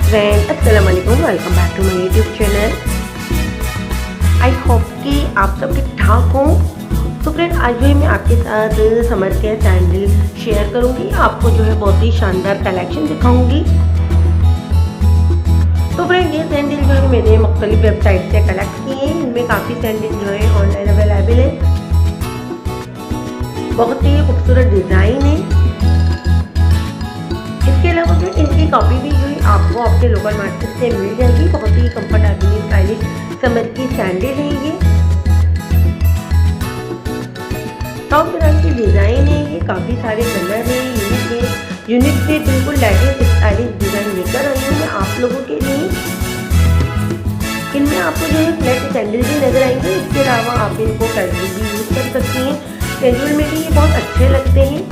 Friend अस्सलाम वालेकुम, welcome back to my YouTube channel. I hope कि आप सब ठीक ठाक हों। तो फ्रेंड आज जो है मैं आपके साथ समर के सैंडल शेयर करूंगी। आपको जो है बहुत ही शानदार कलेक्शन दिखाऊंगी। तो फ्रेंड ये सैंडल जो है मैंने मुख्तलिफ वेबसाइट से कलेक्ट किए हैं। इनमें काफ़ी सैंडल जो है ऑनलाइन अवेलेबल है। बहुत ही खूबसूरत डिज़ाइन है। इसके अलावा फिर इनकी कॉपी भी जो है आपको आपके लोकल मार्केट से मिल जाएगी। बहुत ही कंफर्टेबल स्टाइलिश समर की सैंडल है ये। टॉप ब्रांड की डिज़ाइन है ये। काफ़ी सारे कलर हैं, यूनिक से बिल्कुल लेटेस्ट स्टाइलिश डिज़ाइन लेकर आई हूँ मैं आप लोगों के लिए। इनमें आपको जो है फ्लैट सैंडल भी नजर आएंगे। इसके अलावा आप इनको कैजुअल भी यूज़ कर सकती हैं। कैजुअल में भी ये बहुत अच्छे लगते हैं।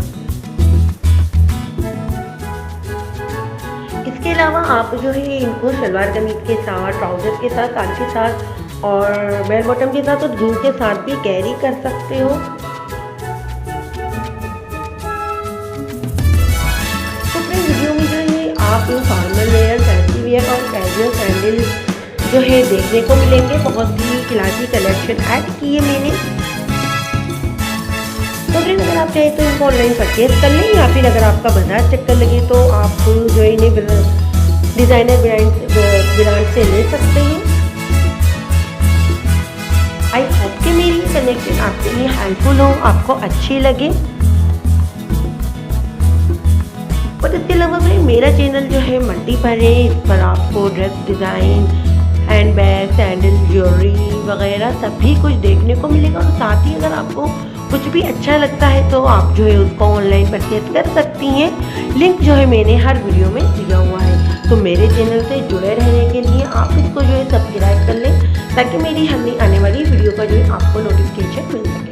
इसके अलावा आप जो है इनको सलवार कमीज के साथ, ट्राउजर के साथ, साड़ी के साथ और बेल बॉटम के साथ और जीन्स के साथ भी कैरी कर सकते हो। तो अपने वीडियो में जो है आप फॉर्मल वेयर, फैंसी वेयर और कैजुअल सैंडल जो है देखने को मिलेंगे। बहुत ही क्लासी कलेक्शन ऐड की है मैंने। तो फ्रेंड अगर आप चाहें तो इनको ऑनलाइन परचेज कर लें, या फिर अगर आपका बाजार चक्कर लगे तो आप जो है इन्हें डिज़ाइनर ब्रांड से ले सकते हैं। आई होप कि मेरी कलेक्शन आपके लिए हेल्पफुल हो, आपको अच्छी लगे। और इसके अलावा फ्रेंड मेरा चैनल जो है मल्टीपल है। इस पर आपको dress design, hand bag, sandal, jewellery वगैरह सभी कुछ देखने को मिलेगा। और साथ ही अगर आपको कुछ भी अच्छा लगता है तो आप जो है उसको ऑनलाइन परचेज कर सकती हैं। लिंक जो है मैंने हर वीडियो में दिया हुआ है। तो मेरे चैनल से जुड़े रहने के लिए आप इसको जो है सब्सक्राइब कर लें, ताकि मेरी हर नई आने वाली वीडियो का जो है आपको नोटिफिकेशन मिल सके।